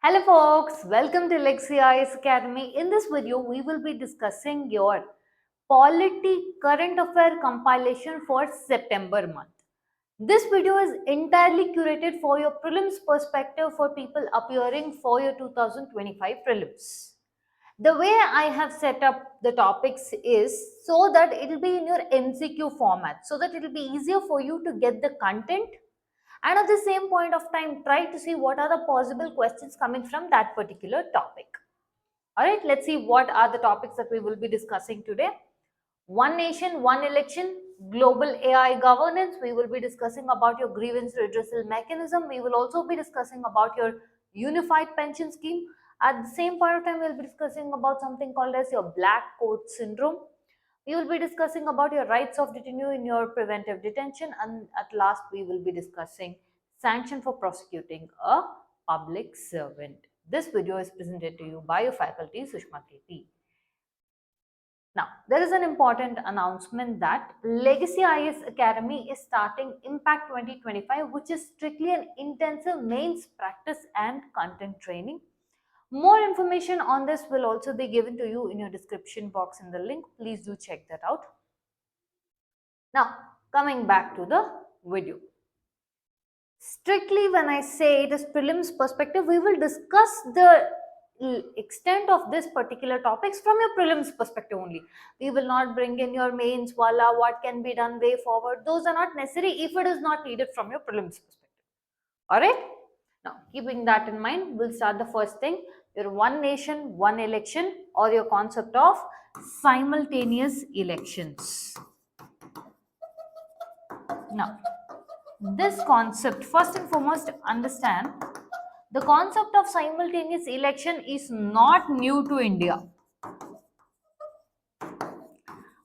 Hello folks, welcome to IAS Academy. In this video, we will be discussing your Polity Current Affair compilation for September month. This video is entirely curated for your prelims perspective for people appearing for your 2025 prelims. The way I have set up the topics is so that it will be in your MCQ format, so that it will be easier for you to get the content and at the same point of time try to see what are the possible questions coming from that particular topic. All right, let's see what are the topics that we will be discussing today. One nation, one election, global AI governance. We will be discussing about your grievance redressal mechanism. We will also be discussing about your unified pension scheme. At the same point of time, we'll be discussing about something called as your black coat syndrome. We will be discussing about your rights of detenue in your preventive detention, and at last we will be discussing sanction for prosecuting a public servant. This video is presented to you by your faculty Sushma KT. Now, there is an important announcement that Legacy IAS Academy is starting Impact 2025, which is strictly an intensive mains practice and content training. More information on this will also be given to you in your description box in the link. Please do check that out. Now, coming back to the video. Strictly when I say it is prelims perspective, we will discuss the extent of this particular topics from your prelims perspective only. We will not bring in your mains, wala, what can be done way forward. Those are not necessary if it is not needed from your prelims perspective. Alright? Now, keeping that in mind, we'll start the first thing, your one nation, one election, or your concept of simultaneous elections. Now, this concept, first and foremost, understand the concept of simultaneous election is not new to India.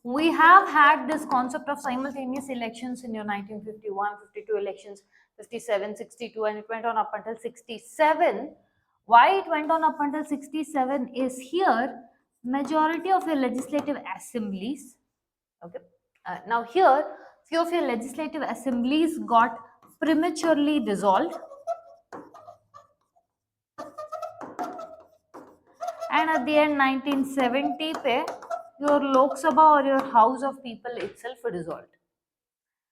We have had this concept of simultaneous elections in your 1951, 52 elections, 57, 62, and it went on up until 67. Why it went on up until 67 is here, majority of your legislative assemblies, okay. Now here, few of your legislative assemblies got prematurely dissolved, and at the end 1970 pe your Lok Sabha or your House of People itself dissolved.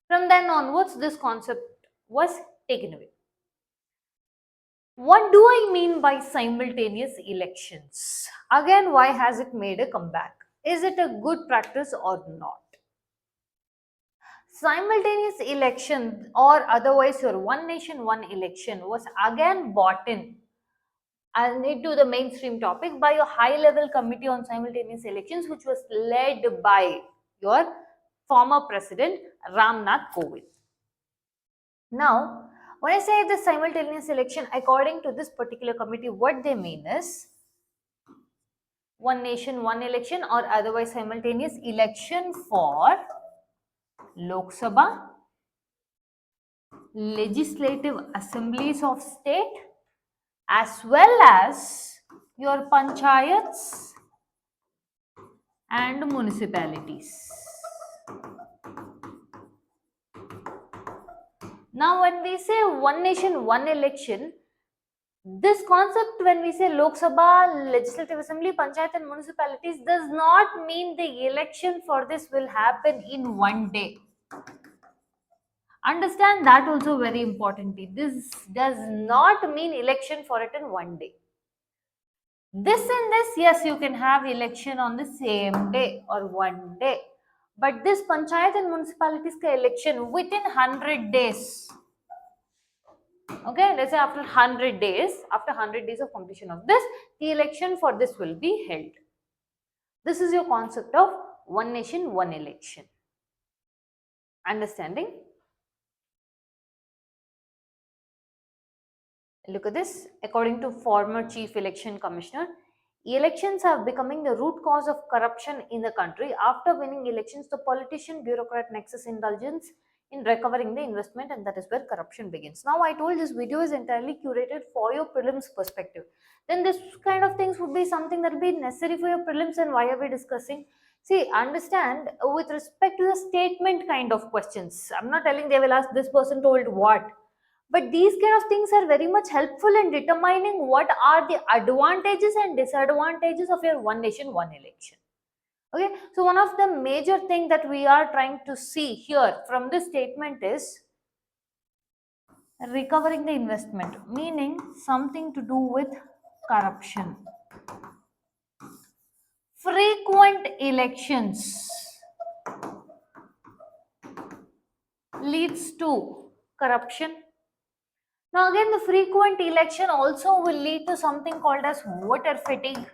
From then onwards, this concept was taken away. What do I mean by simultaneous elections? Again, why has it made a comeback? Is it a good practice or not? Simultaneous election, or otherwise your one nation, one election, was again brought in and into the mainstream topic by a high-level committee on simultaneous elections, which was led by your former president Ram Nath Kovind. Now, when I say the simultaneous election, according to this particular committee, what they mean is one nation, one election, or otherwise simultaneous election for Lok Sabha, legislative assemblies of state, as well as your panchayats and municipalities. Now, when we say one nation, one election, this concept, when we say Lok Sabha, Legislative Assembly, Panchayat and municipalities, does not mean the election for this will happen in one day. Understand that also very importantly. This does not mean election for it in one day. This and this, yes, you can have election on the same day or one day. But this Panchayat and municipalities ka election within 100 days. Okay, let's say after 100 days, after 100 days of completion of this, the election for this will be held. This is your concept of one nation, one election. Understanding? Look at this. According to former Chief Election Commissioner, elections are becoming the root cause of corruption in the country. After winning elections, the politician bureaucrat nexus indulgence in recovering the investment, and that is where corruption begins. Now, I told this video is entirely curated for your prelims perspective. Then this kind of things would be something that will be necessary for your prelims, and why are we discussing? See, understand with respect to the statement kind of questions. I'm not telling they will ask this person told what. But these kind of things are very much helpful in determining what are the advantages and disadvantages of your one nation, one election. Okay, so one of the major thing that we are trying to see here from this statement is recovering the investment, meaning something to do with corruption. Frequent elections leads to corruption. Now again, the frequent election also will lead to something called as voter fatigue,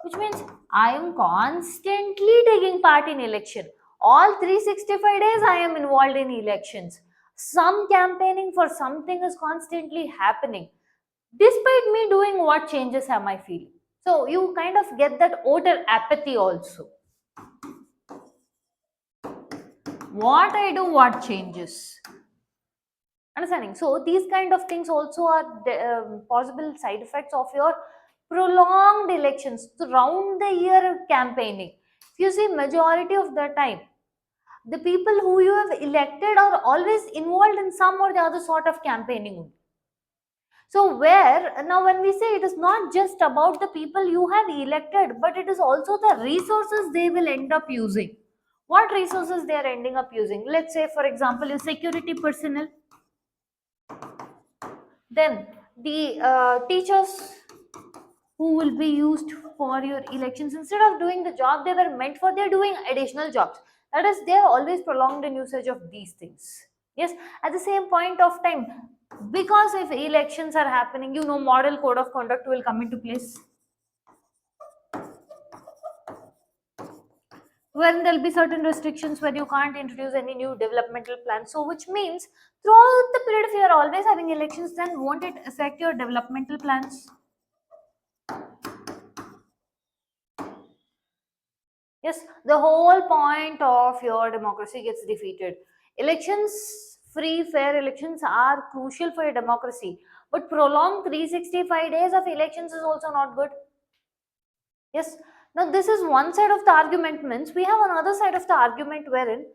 which means I am constantly taking part in election. All 365 days I am involved in elections. Some campaigning for something is constantly happening. Despite me doing, what changes am I feeling? So you kind of get that voter apathy also. What I do, what changes? Understanding. So these kind of things also are possible side effects of your prolonged elections throughout the year campaigning. If you see, majority of the time, the people who you have elected are always involved in some or the other sort of campaigning. So where now when we say, it is not just about the people you have elected, but it is also the resources they will end up using. What resources they are ending up using? Let's say, for example, your security personnel, then the teachers who will be used for your elections, instead of doing the job they were meant for, they're doing additional jobs. That is, they are always prolonged in usage of these things. Yes, at the same point of time, because if elections are happening, model code of conduct will come into place, when there'll be certain restrictions where you can't introduce any new developmental plans. So which means throughout the period, if you are always having elections, then won't it affect your developmental plans? Yes, the whole point of your democracy gets defeated. Elections, free, fair elections are crucial for your democracy. But prolonged 365 days of elections is also not good. Yes. Now, this is one side of the argument. Means we have another side of the argument wherein,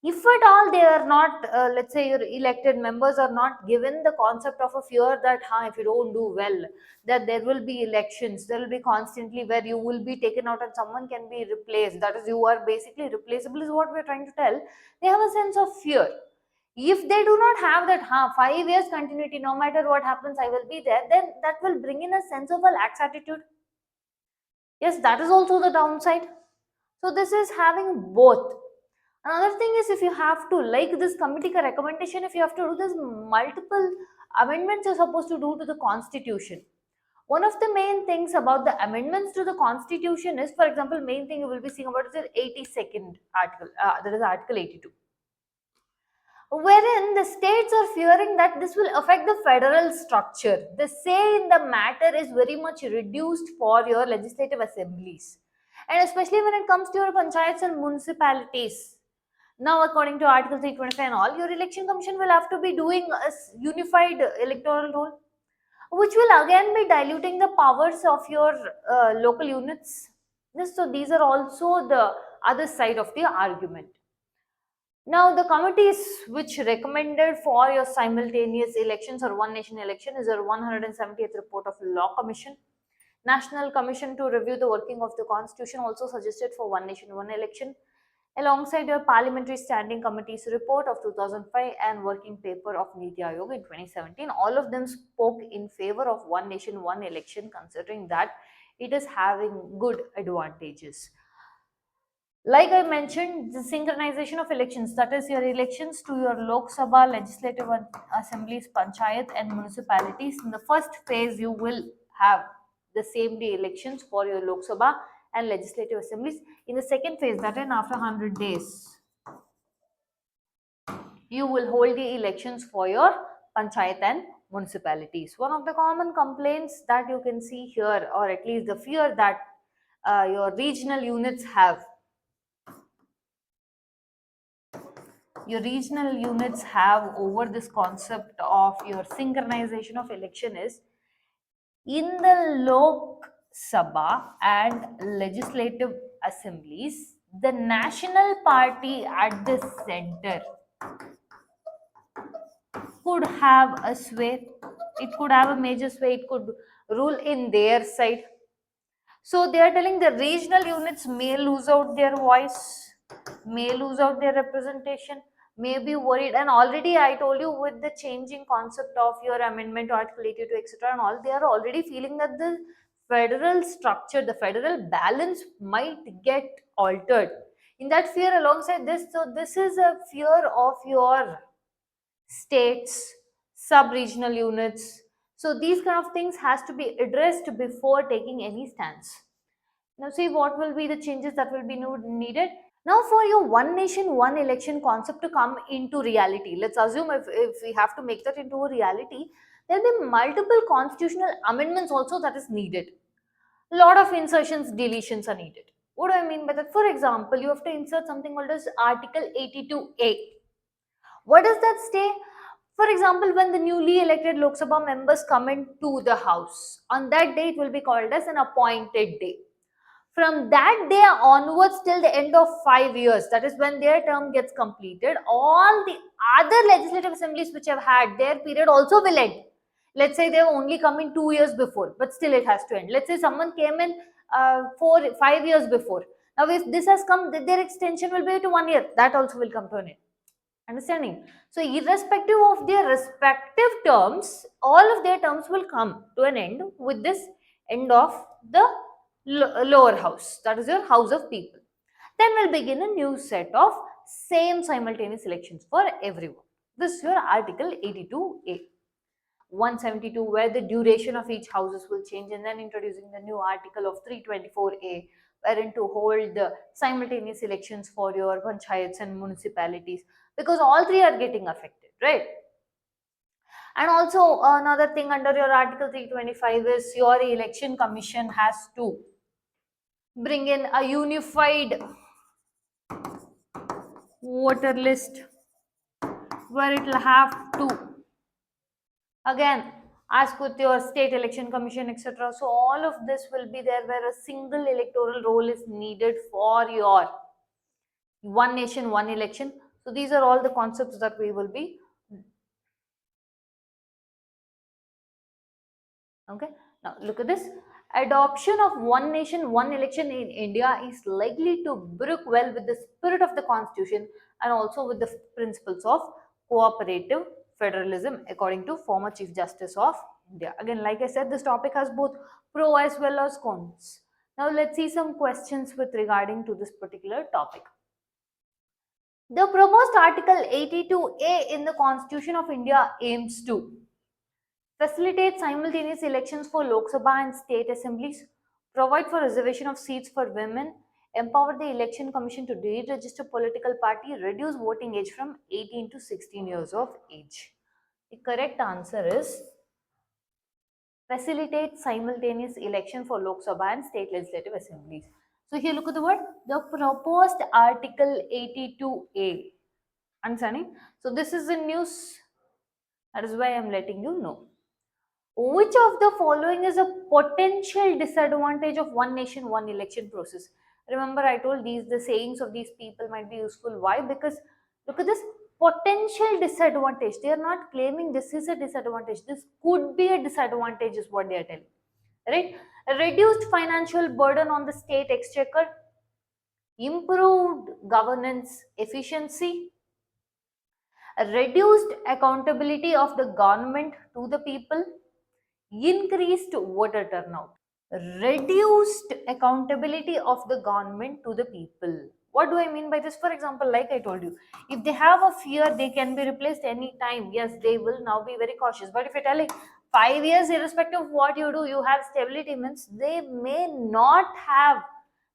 if at all they are not, let's say your elected members are not given the concept of a fear that, if you don't do well, that there will be elections, there will be constantly where you will be taken out and someone can be replaced, that is, you are basically replaceable, is what we're trying to tell. They have a sense of fear. If they do not have that 5 years continuity, no matter what happens I will be there, then that will bring in a sense of a lax attitude. Yes, that is also the downside. So this is having both. Another thing is, if you have to, like this committee recommendation, if you have to do this multiple amendments you're supposed to do to the constitution. One of the main things about the amendments to the constitution is, for example, main thing you will be seeing about is the 82nd article, that is Article 82, wherein the states are fearing that this will affect the federal structure. The say in the matter is very much reduced for your legislative assemblies, and especially when it comes to your panchayats and municipalities. Now, according to Article 325 and all, your election commission will have to be doing a unified electoral roll, which will again be diluting the powers of your local units. Yes, so these are also the other side of the argument. Now, the committees which recommended for your simultaneous elections or one nation election is your 170th report of Law Commission. National Commission to review the working of the Constitution also suggested for one nation, one election, alongside your Parliamentary Standing Committee's report of 2005 and working paper of Niti Aayog in 2017. All of them spoke in favor of one nation, one election, considering that it is having good advantages. Like I mentioned, the synchronization of elections, that is your elections to your Lok Sabha, legislative assemblies, panchayat and municipalities. In the first phase, you will have the same day elections for your Lok Sabha and legislative assemblies. In the second phase, that is after 100 days, you will hold the elections for your panchayat and municipalities. One of the common complaints that you can see here, or at least the fear that your regional units have, over this concept of your synchronization of election is, in the Lok Sabha and legislative assemblies, the national party at the center could have a sway, it could have a major sway, it could rule in their side. So they are telling the regional units may lose out their voice, may lose out their representation, may be worried. And already I told you, with the changing concept of your amendment to Article 82, etc., and all, they are already feeling that the federal structure, the federal balance might get altered. In that fear, alongside this, so this is a fear of your states, sub-regional units. So these kind of things has to be addressed before taking any stance. Now see what will be the changes that will be needed. Now for your one nation, one election concept to come into reality, let's assume if we have to make that into a reality, there will be multiple constitutional amendments also that is needed. A lot of insertions, deletions are needed. What do I mean by that? For example, you have to insert something called as Article 82A. What does that say? For example, when the newly elected Lok Sabha members come into the house, on that day it will be called as an appointed day. From that day onwards till the end of 5 years, that is when their term gets completed, all the other legislative assemblies which have had their period also will end. Let's say they have only come in 2 years before, but still it has to end. Let's say someone came in 5 years before. Now, if this has come, their extension will be to 1 year. That also will come to an end. Understanding? So, irrespective of their respective terms, all of their terms will come to an end with this end of the lower house, that is your house of people. Then will begin a new set of same simultaneous elections for everyone. This is your Article 82A. 172, where the duration of each houses will change, and then introducing the new article of 324A, wherein to hold the simultaneous elections for your panchayats and municipalities, because all three are getting affected, right? And also another thing under your Article 325 is your election commission has to bring in a unified voter list, where it will have to again ask with your state election commission, etc. So all of this will be there, where a single electoral roll is needed for your one nation one election. So these are all the concepts that we will be. Okay, now look at this. Adoption of one nation, one election in India is likely to brook well with the spirit of the constitution and also with the principles of cooperative federalism, according to former Chief Justice of India. Again, like I said, this topic has both pro as well as cons. Now let's see some questions with regarding to this particular topic. The proposed Article 82A in the Constitution of India aims to facilitate simultaneous elections for Lok Sabha and state assemblies, provide for reservation of seats for women, empower the election commission to deregister political party, reduce voting age from 18 to 16 years of age. The correct answer is facilitate simultaneous election for Lok Sabha and state legislative assemblies. So here look at the word, the proposed Article 82A. Understanding? So this is the news. That is why I am letting you know. Which of the following is a potential disadvantage of one nation, one election process? Remember, I told these the sayings of these people might be useful. Why? Because look at this potential disadvantage. They are not claiming this is a disadvantage. This could be a disadvantage, is what they are telling. Right? Reduced financial burden on the state exchequer, improved governance efficiency, reduced accountability of the government to the people, increased voter turnout, reduced accountability of the government to the people. What do I mean by this? For example, like I told you, if they have a fear they can be replaced anytime, yes, they will now be very cautious. But if you're telling 5 years, irrespective of what you do, you have stability, means they may not have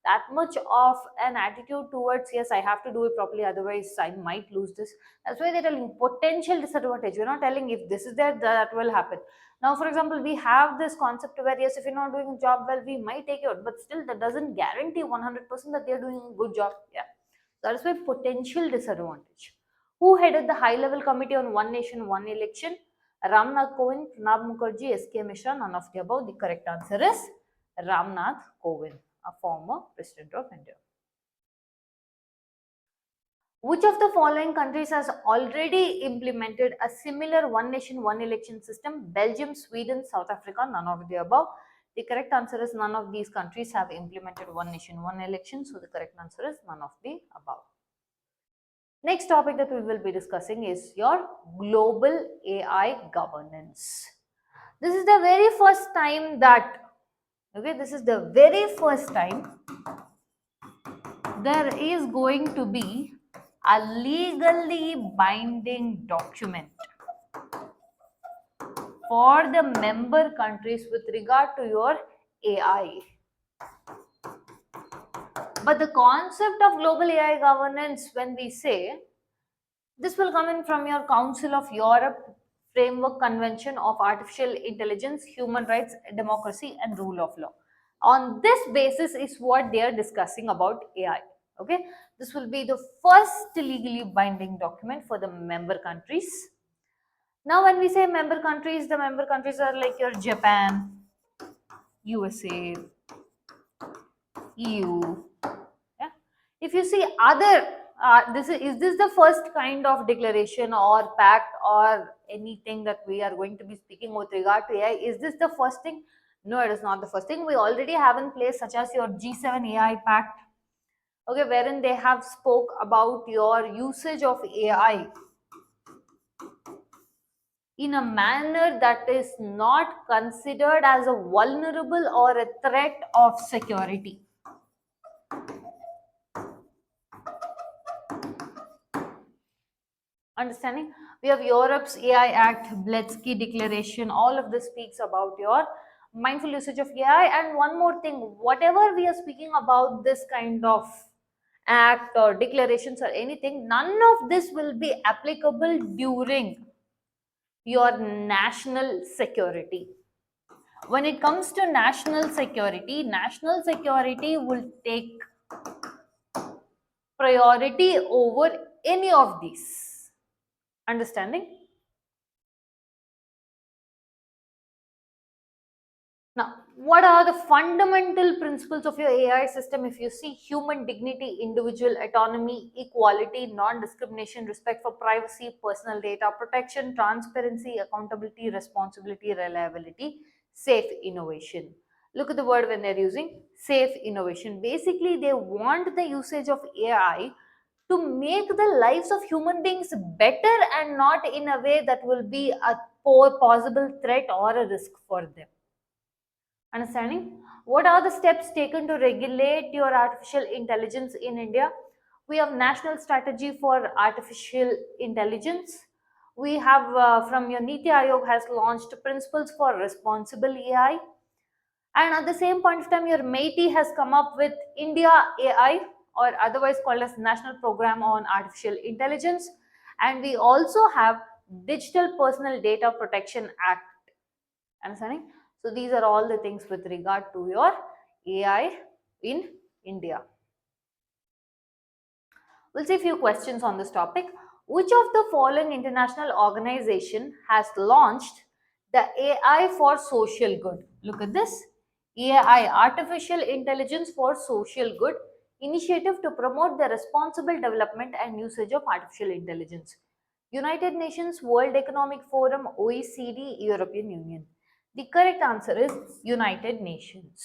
that much of an attitude towards, yes, I have to do it properly, otherwise I might lose this. That's why they're telling potential disadvantage. We're not telling if this is there that will happen. Now, for example, we have this concept where, yes, if you're not doing a job well, we might take you out, but still that doesn't guarantee 100% that they're doing a good job. Yeah, that's why potential disadvantage. Who headed the high level committee on one nation one election? Ramnath Kovind, Pranab Mukherjee, SK Mishra, none of the above. The correct answer is Ramnath Kovind, a former president of India. Which of the following countries has already implemented a similar one nation, one election system? Belgium, Sweden, South Africa, none of the above. The correct answer is none of these countries have implemented one nation, one election. So the correct answer is none of the above. Next topic that we will be discussing is your global AI governance. This is the very first time that, okay, this is the very first time there is going to be a legally binding document for the member countries with regard to your AI. But the concept of global AI governance, when we say, this will come in from your Council of Europe Framework Convention of Artificial Intelligence, Human Rights, Democracy, and Rule of Law. On this basis is what they are discussing about AI. Okay, this will be the first legally binding document for the member countries. Now, when we say member countries, the member countries are like your Japan, USA, EU. Yeah. If you see other, is this the first kind of declaration or pact or anything that we are going to be speaking with regard to AI? Is this the first thing? No, it is not the first thing. We already have in place, such as your G7 AI pact, okay, wherein they have spoke about your usage of AI in a manner that is not considered as a vulnerable or a threat of security. Understanding? We have Europe's AI Act, Bletsky Declaration, all of this speaks about your mindful usage of AI. And one more thing, whatever we are speaking about, this kind of act or declarations or anything, none of this will be applicable during your national security. When it comes to national security will take priority over any of these. Understanding? Now, what are the fundamental principles of your AI system? If you see human dignity, individual autonomy, equality, non discrimination, respect for privacy, personal data protection, transparency, accountability, responsibility, reliability, safe innovation. Look at the word when they're using safe innovation. Basically, they want the usage of AI to make the lives of human beings better and not in a way that will be a possible threat or a risk for them. Understanding? What are the steps taken to regulate your artificial intelligence in India? We have national strategy for artificial intelligence. We have from your Niti Aayog has launched principles for responsible AI. And at the same point of time, your MeitY has come up with India AI, or otherwise called as National Program on Artificial Intelligence. And we also have Digital Personal Data Protection Act. Understanding? So these are all the things with regard to your AI in India. We'll see a few questions on this topic. Which of the following international organization has launched the AI for social good? Look at this. AI, Artificial Intelligence for Social Good, initiative to promote the responsible development and usage of artificial intelligence. United Nations, World Economic Forum, OECD, European Union. The correct answer is United Nations.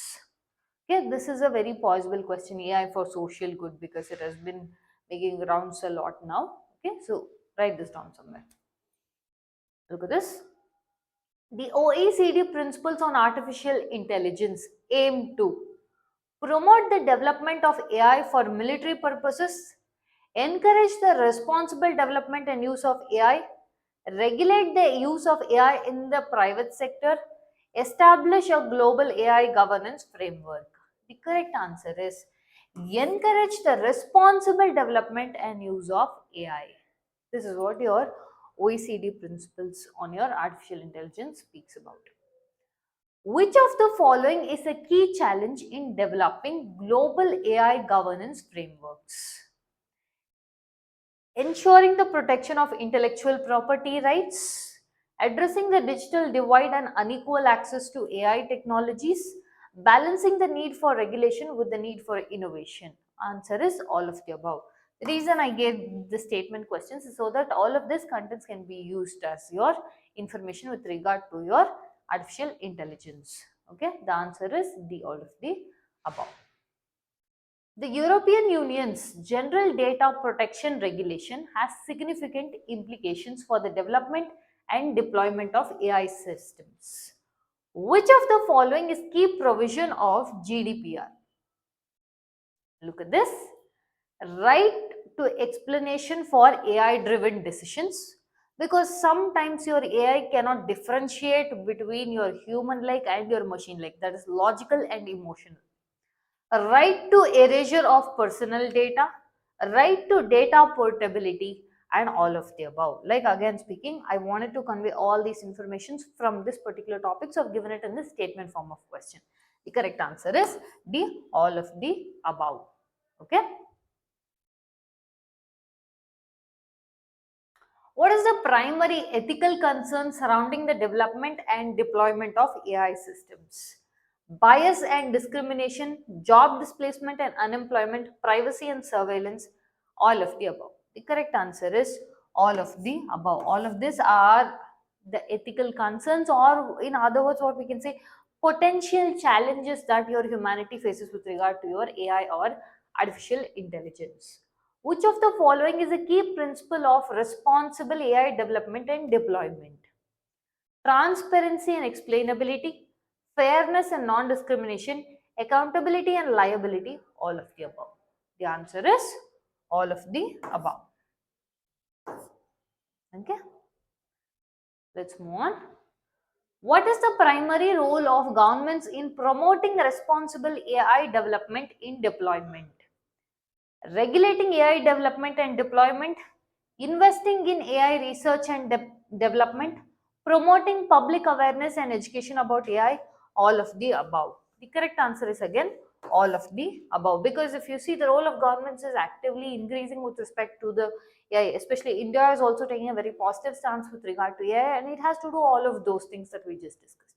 Okay, this is a very possible question, AI for social good, because it has been making rounds a lot now. Okay, so write this down somewhere. Look at this. The OECD principles on artificial intelligence aim to promote the development of AI for military purposes, encourage the responsible development and use of AI, regulate the use of AI in the private sector, establish a global AI governance framework. The correct answer is encourage the responsible development and use of AI. This is what your OECD principles on your artificial intelligence speaks about. Which of the following is a key challenge in developing global AI governance frameworks? Ensuring the protection of intellectual property rights, addressing the digital divide and unequal access to AI technologies, balancing the need for regulation with the need for innovation. Answer is all of the above. Reason I gave the statement questions is so that all of this contents can be used as your information with regard to your artificial intelligence. Okay, the answer is D, all of the above. The European Union's General Data Protection Regulation has significant implications for the development and deployment of AI systems. Which of the following is key provision of GDPR? Look at this. Right to explanation for AI driven decisions, because sometimes your AI cannot differentiate between your human like and your machine like, that is logical and emotional. A right to erasure of personal data, a right to data portability, and all of the above. Like again speaking, I wanted to convey all these informations from this particular topic, so I've given it in the statement form of question. The correct answer is D, all of the above. Okay. What is the primary ethical concern surrounding the development and deployment of AI systems? Bias and discrimination, job displacement and unemployment, privacy and surveillance, all of the above. The correct answer is all of the above. All of these are the ethical concerns, or in other words, what we can say, potential challenges that your humanity faces with regard to your AI or artificial intelligence. Which of the following is a key principle of responsible AI development and deployment? Transparency and explainability, fairness and non discrimination, accountability and liability, all of the above. The answer is all of the above. Okay, let's move on. What is the primary role of governments in promoting responsible AI development in deployment? Regulating AI development and deployment, investing in AI research and development, promoting public awareness and education about AI, all of the above. The correct answer is again all of the above, because if you see, the role of governments is actively increasing with respect to the AI, especially India is also taking a very positive stance with regard to AI, and it has to do all of those things that we just discussed.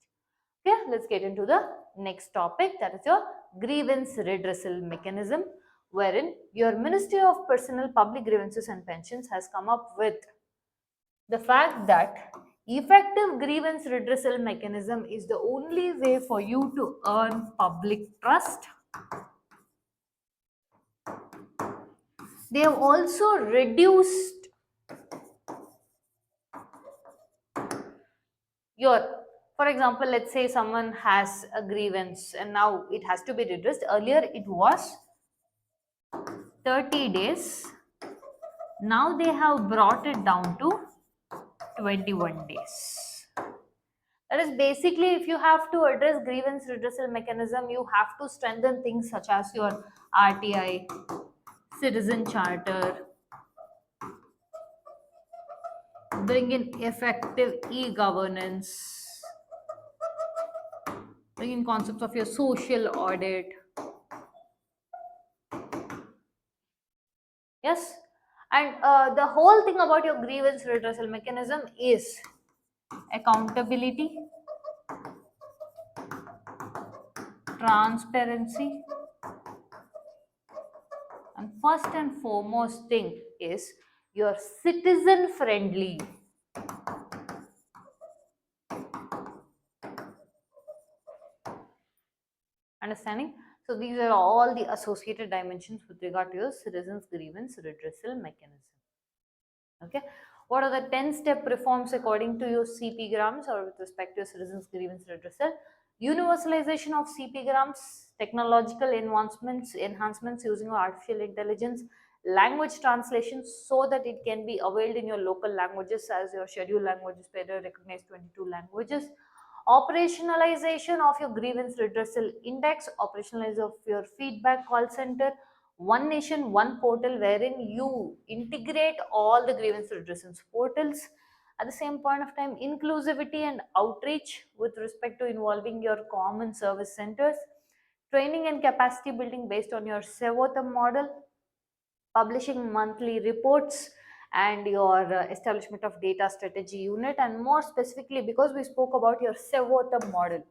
Okay, let's get into the next topic, that is your grievance redressal mechanism, wherein your Ministry of Personnel, Public Grievances and Pensions has come up with the fact that effective grievance redressal mechanism is the only way for you to earn public trust. They have also reduced your, for example, let's say someone has a grievance and now it has to be redressed. Earlier it was 30 days. Now they have brought it down to 21 days. That is basically, if you have to address grievance redressal mechanism, you have to strengthen things such as your RTI, citizen charter, bring in effective e-governance, bring in concepts of your social audit. Yes, and the whole thing about your grievance redressal mechanism is accountability, transparency, and first and foremost thing is your citizen friendly. Understanding? So these are all the associated dimensions with regard to your citizens grievance redressal mechanism. Okay. What are the 10-step reforms according to your CP grams or with respect to your citizens grievance redressal? Universalization of CP grams, technological enhancements using artificial intelligence, language translation so that it can be availed in your local languages, as your scheduled languages better recognize 22 languages. Operationalization of your grievance redressal index, operationalization of your feedback call center, one nation, one portal, wherein you integrate all the grievance redressal portals. At the same point of time, inclusivity and outreach with respect to involving your common service centers, training and capacity building based on your Sevotam model, publishing monthly reports, and your establishment of data strategy unit, and more specifically, because we spoke about your Sevotam model,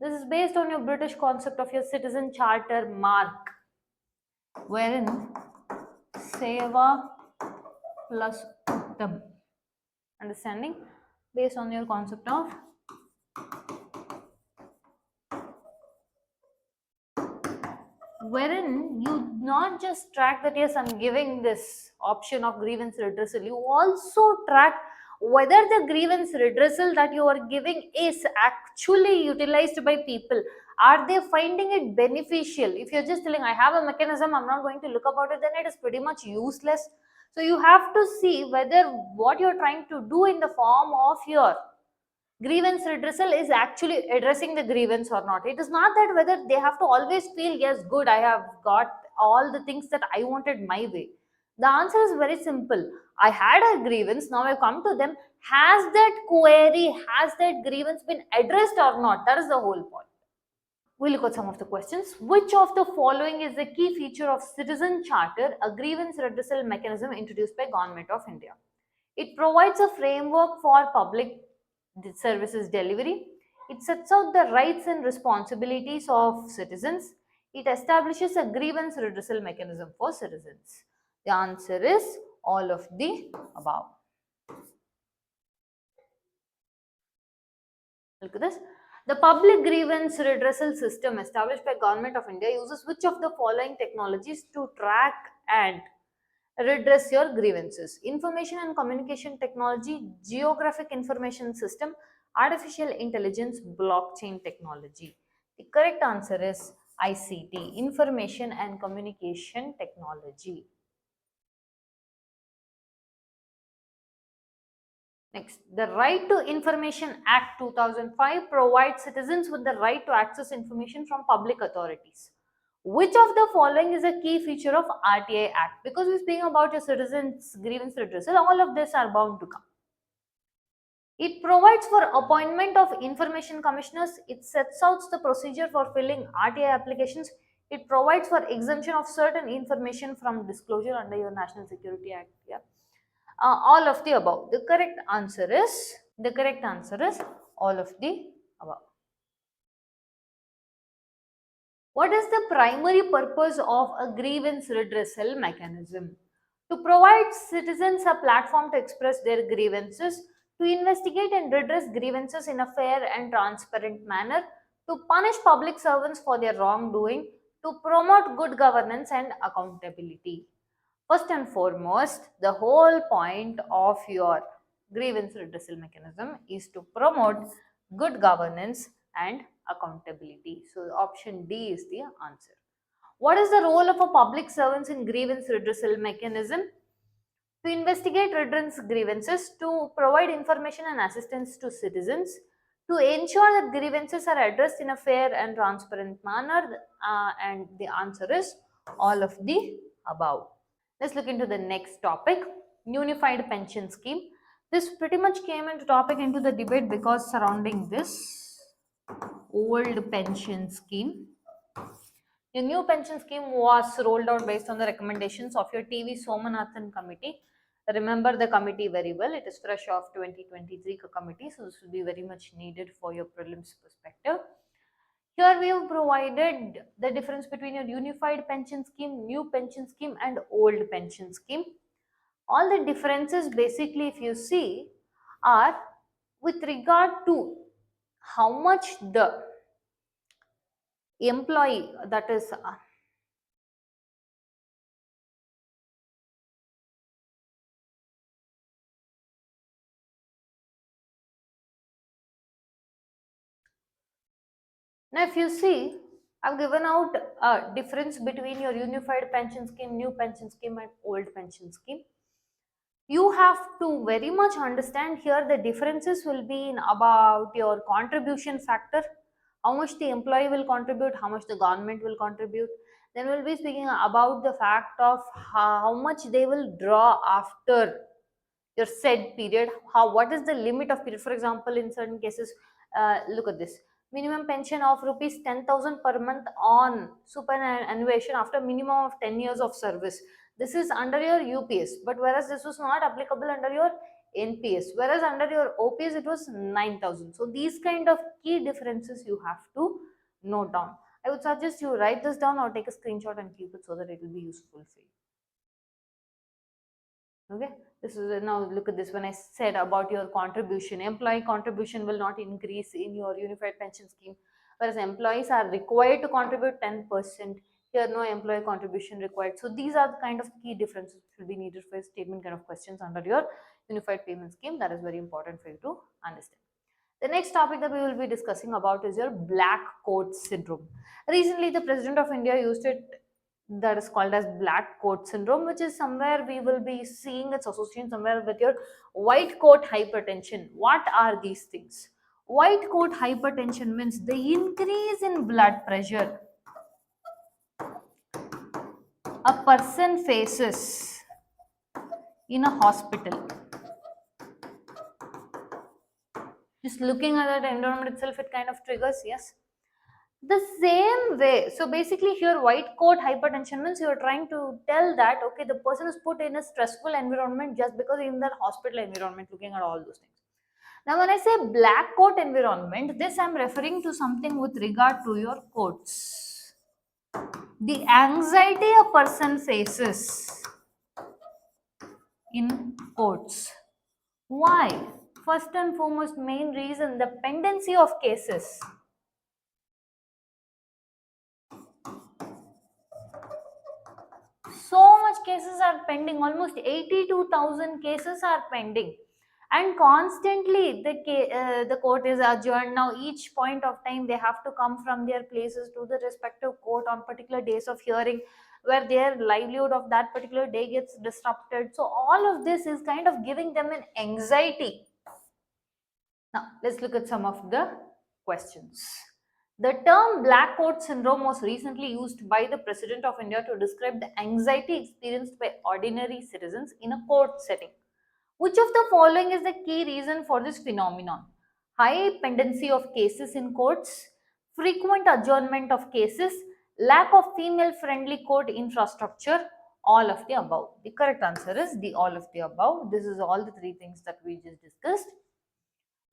This is based on your British concept of your citizen charter mark, wherein seva plus uttam, understanding, based on your concept of wherein you not just track that yes, I'm giving this option of grievance redressal, you also track whether the grievance redressal that you are giving is actually utilized by people. Are they finding it beneficial? If you're just telling I have a mechanism, I'm not going to look about it, then it is pretty much useless. So you have to see whether what you're trying to do in the form of your grievance redressal is actually addressing the grievance or not. It is not that whether they have to always feel yes, good, I have got all the things that I wanted my way. The answer is very simple. I had a grievance, now I come to them. Has that query, has that grievance been addressed or not? That is the whole point. We look at some of the questions. Which of the following is the key feature of citizen charter, a grievance redressal mechanism introduced by government of India? It provides a framework for public services delivery. It sets out the rights and responsibilities of citizens. It establishes a grievance redressal mechanism for citizens. The answer is all of the above. Look at this. The public grievance redressal system established by Government of India uses which of the following technologies to track and redress your grievances? Information and communication technology, geographic information system, artificial intelligence, blockchain technology. The correct answer is ICT, information and communication technology. Next, the Right to Information Act 2005 provides citizens with the right to access information from public authorities. Which of the following is a key feature of RTI Act? Because we're speaking about your citizens' grievance redressal, all of this are bound to come. It provides for appointment of information commissioners. It sets out the procedure for filling RTI applications. It provides for exemption of certain information from disclosure under your National Security Act. Yeah. All of the above. The correct answer is all of the above. What is the primary purpose of a grievance redressal mechanism? To provide citizens a platform to express their grievances, to investigate and redress grievances in a fair and transparent manner, to punish public servants for their wrongdoing, to promote good governance and accountability. First and foremost, the whole point of your grievance redressal mechanism is to promote good governance and accountability. So, option D is the answer. What is the role of a public servants in grievance redressal mechanism? To investigate redress grievances, to provide information and assistance to citizens, to ensure that grievances are addressed in a fair and transparent manner, and the answer is all of the above. Let's look into the next topic, unified pension scheme. This pretty much came into topic into the debate because surrounding this old pension scheme. The new pension scheme was rolled out based on the recommendations of your TV Somanathan committee. Remember the committee very well. It is fresh off 2023 committee, so this will be very much needed for your prelims perspective. Here we have provided the difference between your unified pension scheme, new pension scheme and old pension scheme. All the differences basically if you see are with regard to how much the employee that is now if you see I've given out a difference between your unified pension scheme, new pension scheme and old pension scheme. You have to very much understand here the differences will be in about your contribution factor, how much the employee will contribute, how much the government will contribute. Then we'll be speaking about the fact of how much they will draw after your said period, how what is the limit of period. For example, in certain cases, look at this, minimum pension of rupees 10,000 per month on superannuation after minimum of 10 years of service. This is under your UPS, but whereas this was not applicable under your NPS, whereas under your OPS it was 9,000. So these kind of key differences you have to note down. I would suggest you write this down or take a screenshot and keep it so that it will be useful for you. Okay, this is now look at this. When I said about your contribution, employee contribution will not increase in your unified pension scheme, whereas employees are required to contribute 10%. Here, no employee contribution required. So these are the kind of key differences which will be needed for statement kind of questions under your unified payment scheme. That is very important for you to understand. The next topic that we will be discussing about is your black coat syndrome. Recently, the President of India used it, that is called as black coat syndrome, which is somewhere we will be seeing its association somewhere with your white coat hypertension. What are these things? White coat hypertension means the increase in blood pressure a person faces in a hospital. Just looking at that environment itself, it kind of triggers, yes. The same way, so basically here white coat hypertension means you are trying to tell that okay, the person is put in a stressful environment just because in that hospital environment, looking at all those things. Now when I say black coat environment, this I'm referring to something with regard to your coats. The anxiety a person faces in courts. Why? First and foremost main reason, the pendency of cases. So much cases are pending, almost 82,000 cases are pending, and constantly the court is adjourned. Now each point of time they have to come from their places to the respective court on particular days of hearing, where their livelihood of that particular day gets disrupted. So all of this is kind of giving them an anxiety. Now let's look at some of the questions. The term black coat syndrome was recently used by the President of India to describe the anxiety experienced by ordinary citizens in a court setting. Which of the following is the key reason for this phenomenon? High pendency of cases in courts, frequent adjournment of cases, lack of female friendly court infrastructure, all of the above. The correct answer is the all of the above. This is all the three things that we just discussed.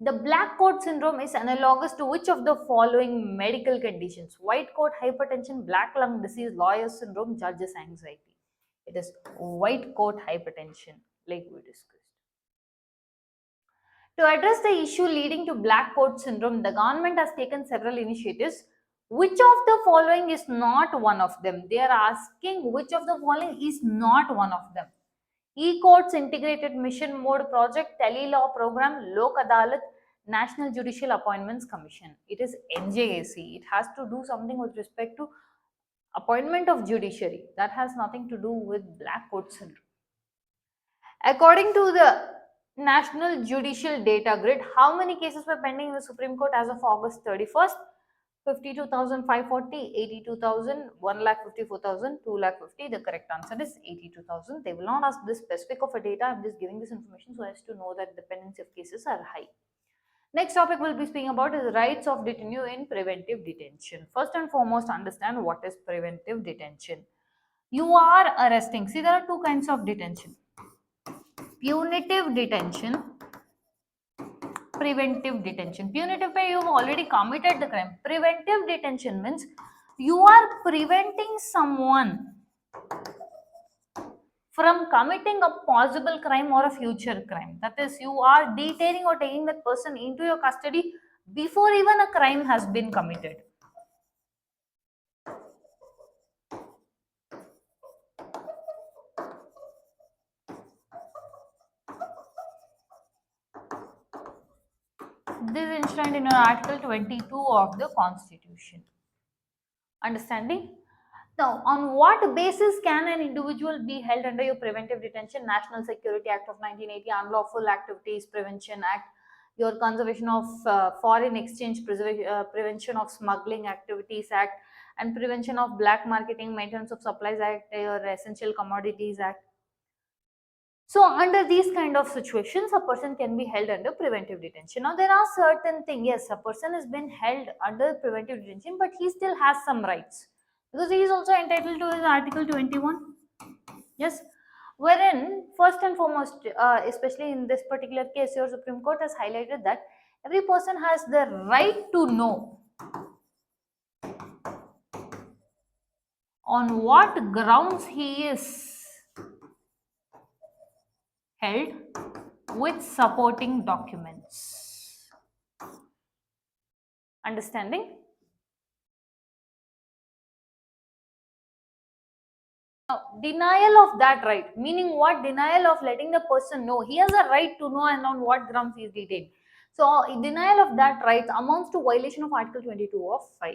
The black coat syndrome is analogous to which of the following medical conditions? White coat hypertension, black lung disease, lawyer's syndrome, judge's anxiety. It is white coat hypertension, like we discussed. To address the issue leading to black coat syndrome, the government has taken several initiatives. Which of the following is not one of them? They are asking which of the following is not one of them. E-Courts Integrated Mission Mode Project, Tele-Law Program, Lok Adalat, National Judicial Appointments Commission. It is NJAC. It has to do something with respect to appointment of judiciary. That has nothing to do with black coat syndrome. According to the National Judicial Data Grid, how many cases were pending in the Supreme Court as of August 31st? 52,540, 82,000, 1,54,000, 2,50,000. The correct answer is 82,000. They will not ask this specific of a data. I'm just giving this information so as to know that dependency of cases are high. Next topic we'll be speaking about is rights of detainee in preventive detention. First and foremost, understand what is preventive detention. You are arresting. See, there are two kinds of detention. Punitive detention, preventive detention. Punitive where you have already committed the crime. Preventive detention means you are preventing someone from committing a possible crime or a future crime. That is, you are detaining or taking that person into your custody before even a crime has been committed. This is enshrined in Article 22 of the Constitution. Understanding? Now, on what basis can an individual be held under your preventive detention? National Security Act of 1980, Unlawful Activities Prevention Act, your Conservation of Foreign Exchange Prevention of Smuggling Activities Act, and Prevention of Black Marketing, Maintenance of Supplies Act, your Essential Commodities Act. So under these kind of situations, a person can be held under preventive detention. Now there are certain things, yes, a person has been held under preventive detention, but he still has some rights because he is also entitled to his Article 21. Yes. wherein first and foremost, especially in this particular case, your Supreme Court has highlighted that every person has the right to know on what grounds he is held with supporting documents. Understanding? Now, denial of that right, meaning what? Denial of letting the person know. He has a right to know and on what grounds he is detained. So, denial of that right amounts to violation of Article 22 of 5.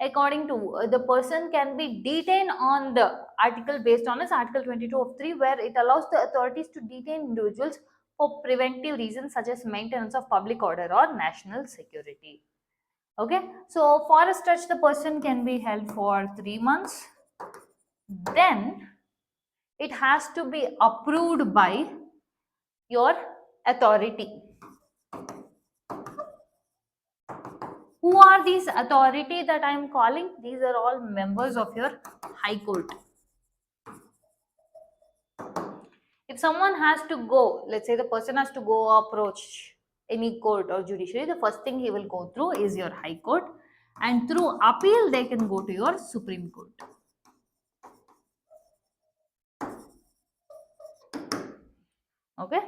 According to the person can be detained on the article based on his Article 22 of 3, where it allows the authorities to detain individuals for preventive reasons such as maintenance of public order or national security. Okay, so for a stretch, the person can be held for 3 months. Then it has to be approved by your authority. Who are these authority that I am calling? These are all members of your high court. If someone has to go, let's say the person has to go approach any court or judiciary, the first thing he will go through is your high court, and through appeal they can go to your Supreme Court. Okay,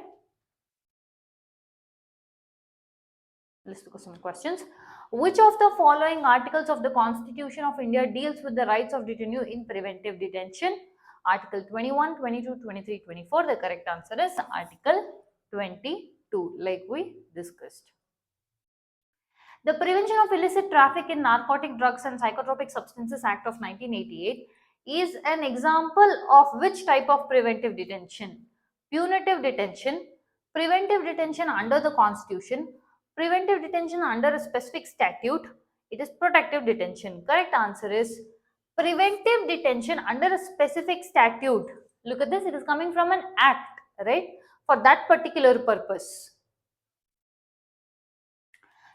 let's look at some questions. Which of the following articles of the Constitution of India deals with the rights of detainee in preventive detention? Article 21, 22, 23, 24. The correct answer is Article 22, like we discussed. The Prevention of Illicit Traffic in Narcotic Drugs and Psychotropic Substances Act of 1988 is an example of which type of preventive detention? Punitive detention, preventive detention under the Constitution, preventive detention under a specific statute. It is protective detention. Correct answer is preventive detention under a specific statute. Look at this, it is coming from an act, right? For that particular purpose.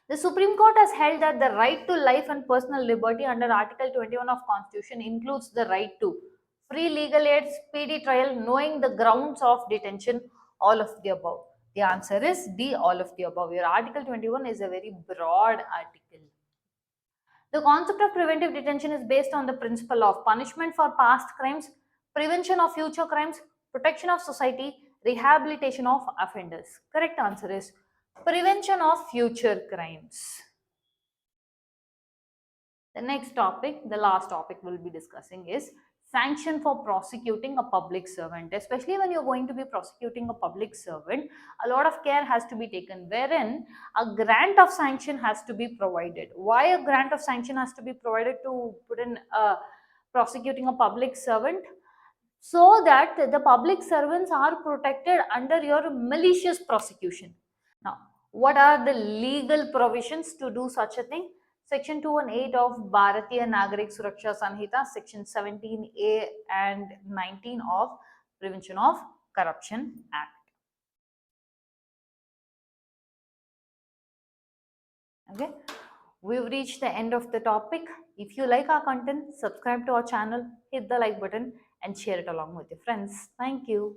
The Supreme Court has held that the right to life and personal liberty under Article 21 of Constitution includes the right to free legal aid, speedy trial, knowing the grounds of detention, all of the above. The answer is D, all of the above. Your Article 21 is a very broad article. The concept of preventive detention is based on the principle of punishment for past crimes, prevention of future crimes, protection of society, rehabilitation of offenders. Correct answer is prevention of future crimes. The next topic, the last topic we'll be discussing is sanction for prosecuting a public servant. Especially when you're going to be prosecuting a public servant, a lot of care has to be taken, wherein a grant of sanction has to be provided. Why a grant of sanction has to be provided to put in prosecuting a public servant? So that the public servants are protected under your malicious prosecution. Now, what are the legal provisions to do such a thing? Section 218 of Bharatiya Nagarik Suraksha Sanhita, Section 17A and 19 of Prevention of Corruption Act. Okay, we've reached the end of the topic. If you like our content, subscribe to our channel, hit the like button and share it along with your friends. Thank you.